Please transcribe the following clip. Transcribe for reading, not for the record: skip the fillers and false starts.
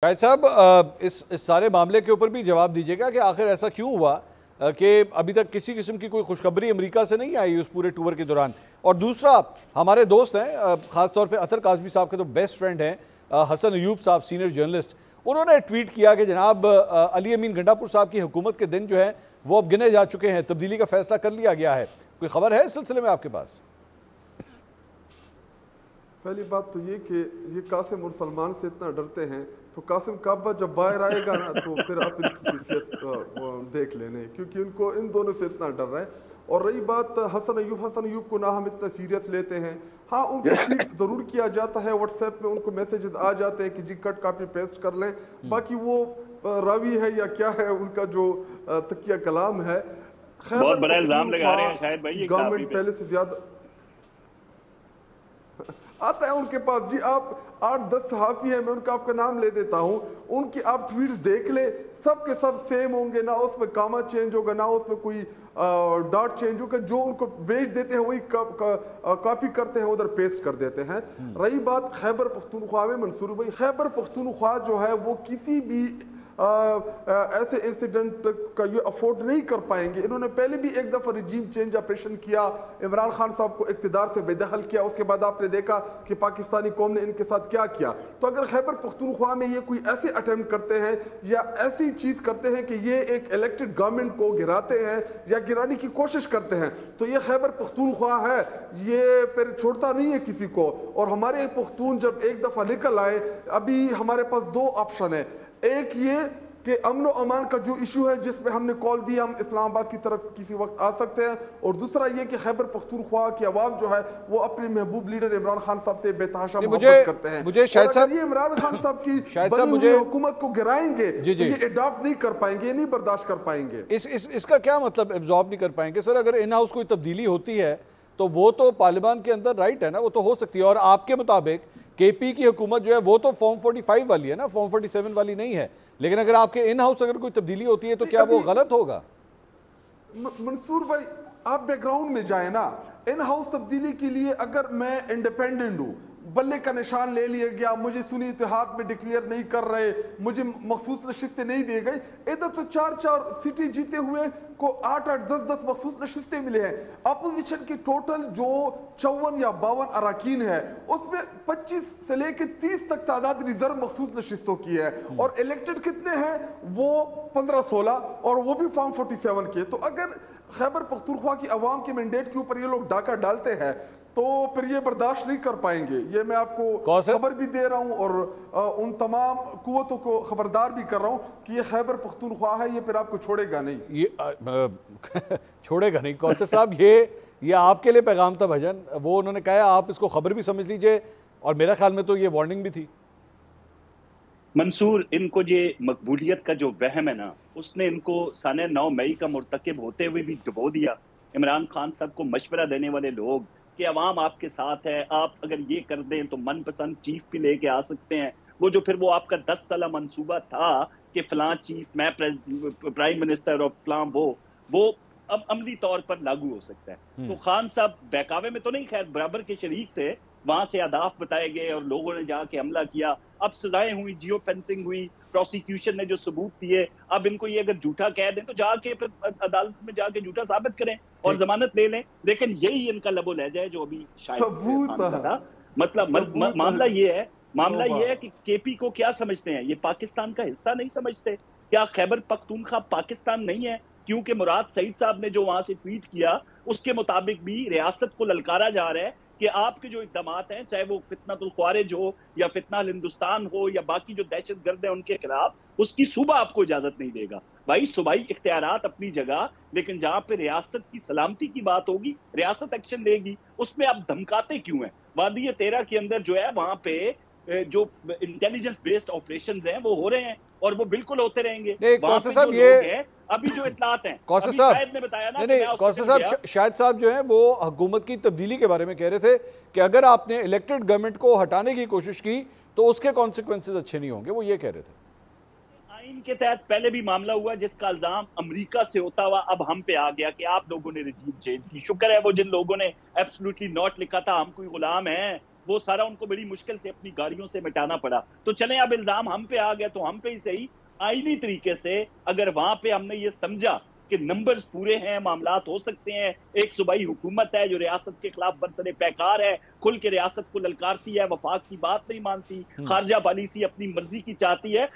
शाहिद साहब इस सारे मामले के ऊपर भी जवाब दीजिएगा कि आखिर ऐसा क्यों हुआ कि अभी तक किसी किस्म की कोई खुशखबरी अमेरिका से नहीं आई उस पूरे टूर के दौरान। और दूसरा, हमारे दोस्त हैं ख़ास तौर पे अतर काज़मी साहब के तो बेस्ट फ्रेंड हैं हसन अयूब साहब, सीनियर जर्नलिस्ट, उन्होंने ट्वीट किया कि जनाब अली अमीन गंडापुर साहब की हुकूमत के दिन जो है वो अब गिने जा चुके हैं, तब्दीली का फैसला कर लिया गया है। कोई खबर है इस सिलसिले में आपके पास? पहली बात तो ये कि ये कासिम और सलमान से इतना डरते हैं, तो कासिम काबा जब बाहर आएगा ना तो फिर आप इनकी कैफियत देख लेने, क्योंकि इनको इन दोनों से इतना डर रहा है। और रही बात हसन अयूब को ना हम इतना सीरियस लेते हैं। हाँ, उनको ट्वीट ज़रूर किया जाता है, व्हाट्सएप में उनको मैसेजेस आ जाते हैं कि जी कट कॉपी पेस्ट कर लें, बाकी वो रावी है या क्या है उनका जो तकिया कलाम है। बहुत बड़ा इल्जाम लगा रहे हैं शायद भाई, गवर्नमेंट पहले से ज्यादा आता है उनके पास। जी आप 8-10 सहाफ़ी हैं, मैं उनका आपका नाम ले देता हूँ, उनकी आप ट्वीट्स देख ले, सब के सब सेम होंगे, ना उसमें कामा चेंज होगा ना उसमें कोई डॉट चेंज होगा। जो उनको भेज देते हैं वही कॉपी करते हैं, उधर पेस्ट कर देते हैं। रही बात खैबर पख्तूनख्वा में, मंसूर भाई, खैबर पख्तूनख्वा जो है वो किसी भी ऐसे इंसिडेंट का ये अफोर्ड नहीं कर पाएंगे। इन्होंने पहले भी एक दफ़ा रिजीम चेंज ऑपरेशन किया, इमरान खान साहब को इक़्तिदार से बेदखल किया, उसके बाद आपने देखा कि पाकिस्तानी कौम ने इनके साथ क्या किया। तो अगर खैबर पख्तूनख्वा में ये कोई ऐसे अटेम्प्ट करते हैं या ऐसी चीज़ करते हैं कि ये एक इलेक्टेड गवर्नमेंट को गिराते हैं या गिराने की कोशिश करते हैं, तो ये खैबर पख्तूनख्वा है, ये फिर छोड़ता नहीं है किसी को। और हमारे पख्तून जब एक दफ़ा निकल आए, अभी हमारे पास दो ऑप्शन है, एक ये कि अमन व अमान का जो इशू है जिसमें हमने कॉल दी हम इस्लामाबाद की तरफ किसी वक्त आ सकते हैं, और दूसरा ये कि खैबर पख्तूनख्वा की आवाम जो है वो अपने महबूब लीडर इमरान खान साहब से बेतहाशा मोहब्बत करते हैं। मुझे शायद साहब ये इमरान खान साहब की बनी हुई हुकूमत को गिराएंगे तो ये अडॉप्ट नहीं कर पाएंगे, ये नहीं बर्दाश्त कर पाएंगे। इसका क्या मतलब एब्जॉर्ब नहीं कर पाएंगे? सर अगर इन हाउस कोई तब्दीली होती है तो वो तो पार्लियामान के अंदर राइट है ना, वो तो हो सकती है। और आपके मुताबिक केपी की हुकूमत जो है वो तो फॉर्म 45 वाली है ना, फॉर्म 47 वाली नहीं है। लेकिन अगर आपके इन हाउस अगर कोई तब्दीली होती है तो क्या वो गलत होगा? मंसूर भाई आप बैकग्राउंड में जाए ना, इन हाउस तब्दीली के लिए अगर मैं इंडिपेंडेंट हूँ, बल्ले का निशान ले लिया गया, मुझे सुनी इत्तेहाद में डिक्लेयर नहीं कर रहे, मुझे मखसूस नशिस्तें नहीं दी गई, इधर तो 4-4 सिटी जीते हुए को 8-8 10-10 मखसूस नशिस्तें मिले हैं। अपोजिशन की टोटल जो 54 या 52 अराकीन है उसमें 25 से लेकर 30 तक तादाद रिजर्व मखसूस नशिस्तों की है, और इलेक्टेड कितने हैं वो 15-16, और वो भी फॉर्म 47 के। तो अगर खैबर पख्तूनख्वा की आवाम के मैंडेट के ऊपर ये लोग डाका डालते हैं तो फिर ये बर्दाश्त नहीं कर पाएंगे। ये मैं आपको खबर भी दे रहा हूँ और उन तमाम कुव्वतों को खबरदार भी कर रहा हूँ कि ये खैबर पख्तूनख्वा है, ये फिर आपको छोड़ेगा नहीं। ये छोड़ेगा नहीं। कौसर साहब ये आपके लिए पैगाम था भजन, वो उन्होंने कहा आप इसको खबर भी समझ लीजिए, और मेरा ख्याल में तो ये वार्निंग भी थी। मंसूर, इनको ये मकबूलियत का जो वहम है ना, उसने इनको साने 9 मई का मुर्तकिब होते हुए भी डुबो दिया। इमरान खान साहब को मशवरा देने वाले लोग कि अवाम आपके साथ है, आप अगर ये कर दें तो मनपसंद चीफ भी लेके आ सकते हैं, वो जो फिर वो आपका 10 साल मंसूबा था कि फलां चीफ, मैं प्राइम मिनिस्टर और फलां वो अब अमली तौर पर लागू हो सकता है। तो खान साहब बहकावे में तो नहीं, खैर बराबर के शरीक थे, वहां से अहदाफ बताए गए और लोगों ने जाके हमला किया, अब सजाएं हुई, जियो फेंसिंग हुई, प्रोसिक्यूशन ने जो सबूत दिए, अब इनको ये अगर झूठा कह दें तो जाके फिर अदालत में जाके झूठा साबित करें और जमानत ले लें। लेकिन यही इनका लबो लहजा है जो अभी शायद था। मतलब मामला ये है कि केपी को क्या समझते हैं, ये पाकिस्तान का हिस्सा नहीं समझते क्या? खैबर पख्तूनख्वा पाकिस्तान नहीं है? क्योंकि मुराद सईद साहब ने जो वहां से ट्वीट किया उसके मुताबिक भी रियासत को ललकारा जा रहा है कि आपके जो इक़दामात हैं, चाहे वो फितनतुल ख्वारिज हो या फितना हिंदुस्तान हो या बाकी जो दहशत गर्द है उनके खिलाफ, उसकी सूबा आपको इजाजत नहीं देगा। भाई सूबाई इख्तियारात अपनी जगह, लेकिन जहां पे रियासत की सलामती की बात होगी रियासत एक्शन लेगी, उसमें आप धमकाते क्यों हैं? वादी 13 के अंदर जो है वहां पे जो इंटेलिजेंस बेस्ड ऑपरेशंस हैं वो हो रहे हैं और वो बिल्कुल होते रहेंगे। कौसर साहब ये अभी जो इतलात हैं, कौसर साहब ने बताया ना, नहीं कौसर साहब, शाहिद साहब जो है वो हुकूमत की तब्दीली के बारे में कह रहे थे कि अगर आपने इलेक्टेड गवर्नमेंट को हटाने की कोशिश की तो उसके कॉन्सिक्वेंसेस अच्छे नहीं होंगे, वो ये कह रहे थे। आइन के तहत पहले भी मामला हुआ जिसका इल्जाम अमेरिका से होता हुआ अब हम पे आ गया कि आप लोगों ने रिजीम चेंज की। शुक्र है वो जिन लोगों ने एब्सोल्युटली नॉट लिखा था, हम कोई गुलाम हैं, وہ سارا ان کو بڑی مشکل سے اپنی گاڑیوں سے مٹانا پڑا. تو چلیں اب الزام ہم پہ آ گیا تو ہم پہ ہی صحیح. آئینی طریقے سے اگر وہاں پہ ہم نے یہ سمجھا کہ نمبرز پورے ہیں, معاملات ہو سکتے ہیں, ایک صوبائی حکومت ہے جو ریاست کے خلاف برسر پیکار ہے, کھل کے ریاست کو للکارتی ہے, وفاق کی بات نہیں مانتی, خارجہ پالیسی اپنی مرضی کی چاہتی ہے,